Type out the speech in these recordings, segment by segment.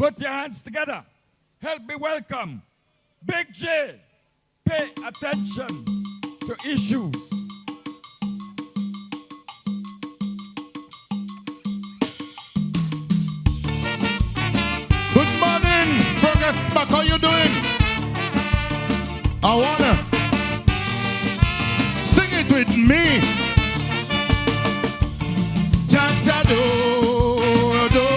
Put your hands together. Help me welcome Big J. Pay attention to issues. Good morning, Progress Back. How you doing? I wanna sing it with me. Ta ta do do.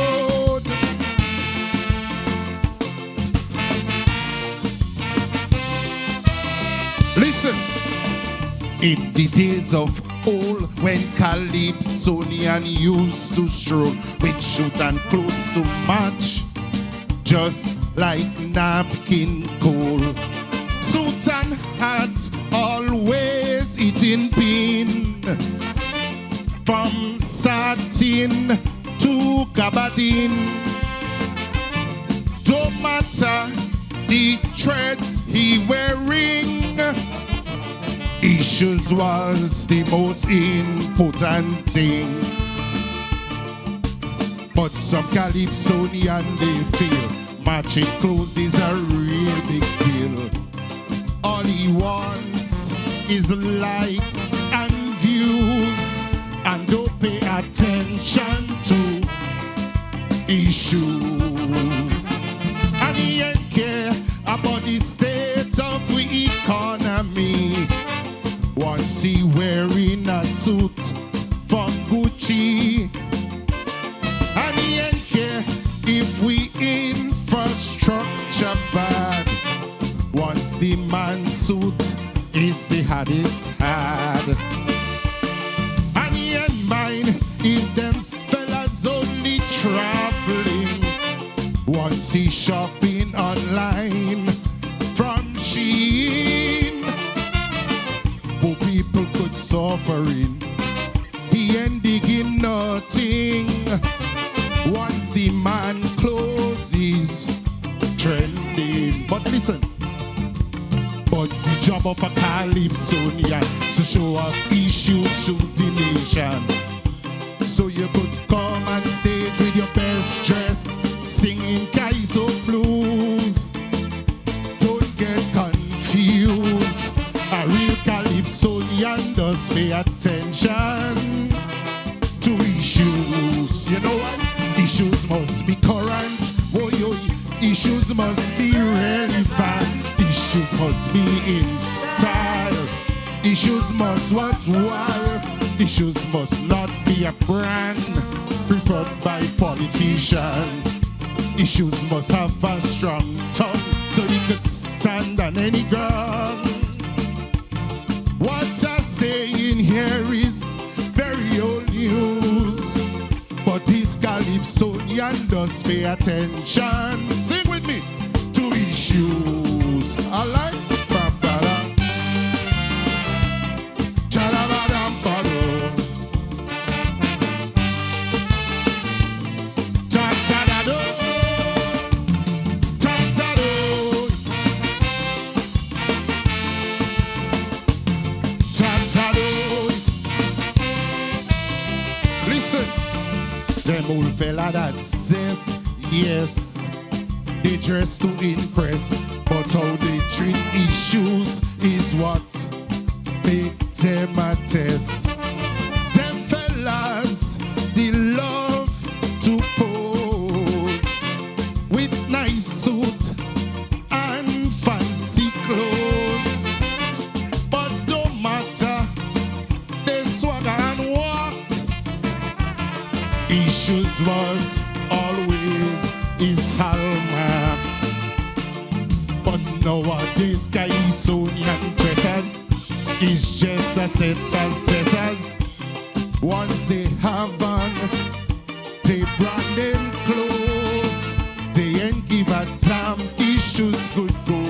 Listen. In the days of old, when Calypsonian used to stroll with shoot and close to match, just like napkin coal. Suit and hat, always eating pin. From satin to gabardine. Don't matter the threads he wearing. Issues was the most important thing. But some Calypsonian they feel matching clothes is a real big deal. All he wants is likes and views, and don't pay attention to issues. And he ain't care about the state of the economy. Once he wearing a suit from Gucci, and he ain't care if we infrastructure bad. Once the man suit is the hardest had. And he ain't mind if them fellas only traveling. Once he shopping online from Shein. Poor people could suffering. He ain't digging nothing. Once the man closes trending. But listen. But the job of a Calypsonian is to show off issues to the nation. So you could come on stage with your best dress, singing Kaiso blues. Don't get confused. A real Calypsonian does pay attention to issues. You know what? Issues must be current. Oh, yo, issues must be relevant. Issues must be in style. Issues must worthwhile. Issues must not be a brand preferred by politicians. Issues must have a strong tongue so you could stand on any ground. What I'm saying here is very old news, but this Calypsonian does pay attention. Sing with me to issues. I like listen, them old fella that says yes, they dress to impress, but how they treat issues is what make them a test. Them fellas, they love to pose with nice suit and fancy clothes, but don't matter, they swagger and walk. Issues was always his hallmark. But nowadays, Calypsonian dressers is just a set of scissors. Once they have on they branded clothes, they ain't give a damn. Issues could go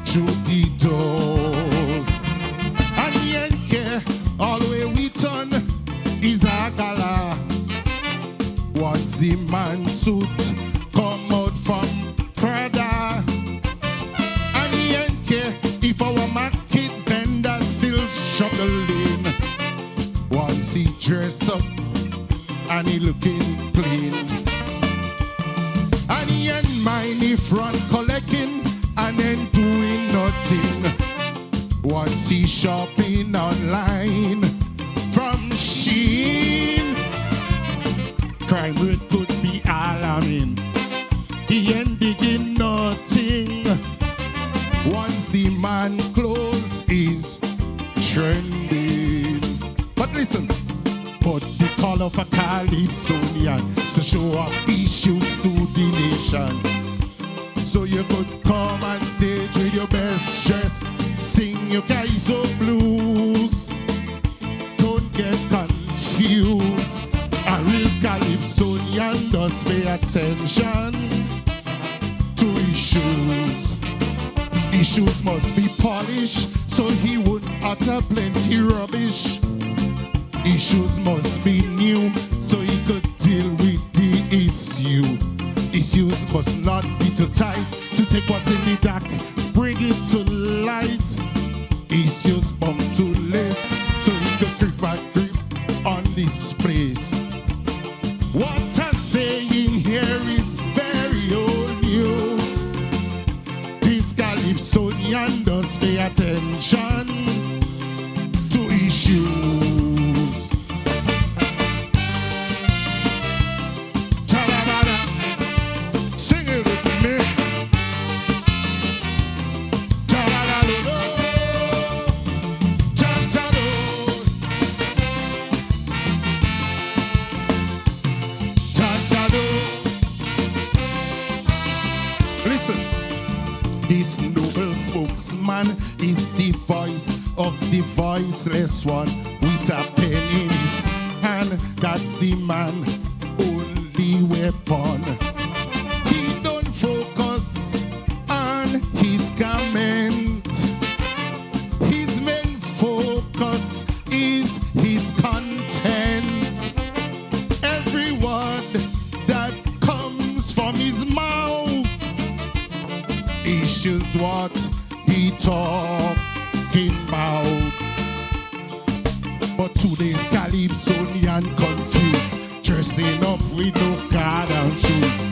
through the doors. And he ain't care, all the way we turn is a gala. Once the man suit come out from Prada, and he ain't care if our market vendor still struggling. Once he dress up and he looking clean, and he and mine if run collecting and then doing nothing. Once he shopping online from Shein, crime rate could be alarming. He ain't digging nothing. Once the man clothes is trending. But listen, but the call of a CALYPSOnian to show up issues to the nation. So you could come on stage with your best dress, sing your CALYPSO blues. Don't get confused. A real CALYPSOnian does pay attention to issues. Issues must be polished so he won't utter plenty rubbish. Issues must be new so he could deal with the issue. Issues must not be too tight to take what's in the dark, bring it to light. Issues bump to list so he could grip back grip on this place. What I'm saying here is very old news. This CALYPSOnian does pay attention to issues. Ta-da-da-da. Sing it with me. Ta-da-da-da-da. Ta-ta-da. Ta-ta-da. Listen. This noble spokesman is the voice of the voiceless one with a pen in his hand. That's the man only weapon. He don't focus on his garment. His main focus is his content. Every word that comes from his mouth issues what he talking about. But today's CALYPSOnian confused, dressing up with no goddamn shoes.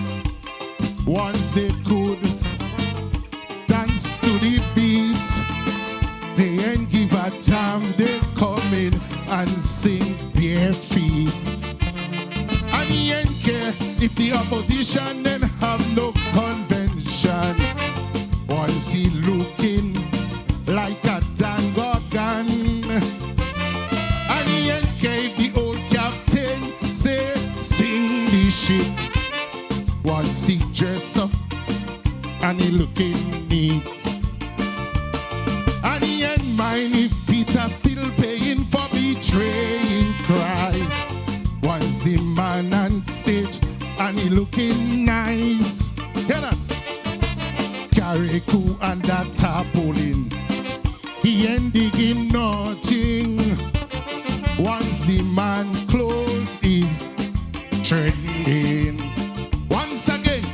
Once they could dance to the beat, they ain't give a damn. They come in and sing bare feet. And he ain't care if the opposition then have no convention. Once he looking like a dang organ, and he ain't gave the old captain say sing the ship. Once he dress up and he looking neat, and he ain't mind if Peter still paying for betraying Christ. Once the man on stage and he looking nice. Hear that? Carico and that tarpaulin, he ain't digging nothing. Once the man clothes is trending. Once again,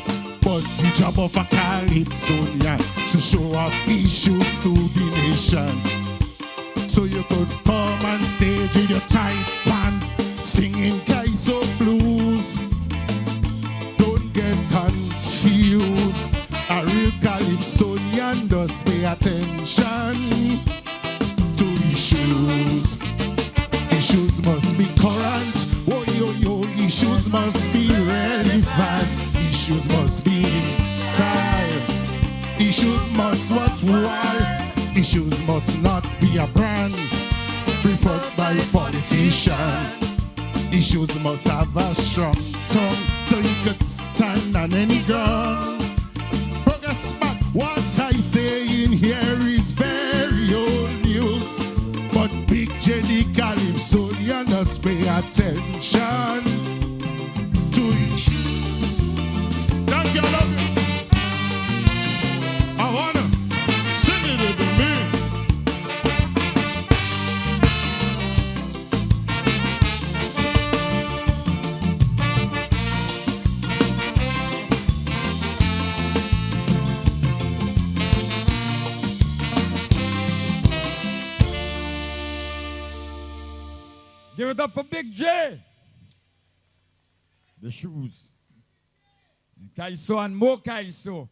but the job of a CALYPSOnian to show off issues to the nation. So you could come on stage in your tight pants, singing CALYPSO blues. Don't get confused. A real CALYPSOnian does pay attention to issues. Issues must be current. Oh, yo, yo, issues must be relevant. Issues must be in style. Issues must worthwhile. Issues must not be a brand preferred by a politician. Issues must have a strong tongue so you could stand on any ground. What I say in here is very old news, but Big J the CALYPSOnian does pay attention to issues. Thank you, I love you. I wanna sing it with me. Give it up for Big J. The shoes. CALYPSO and more CALYPSO.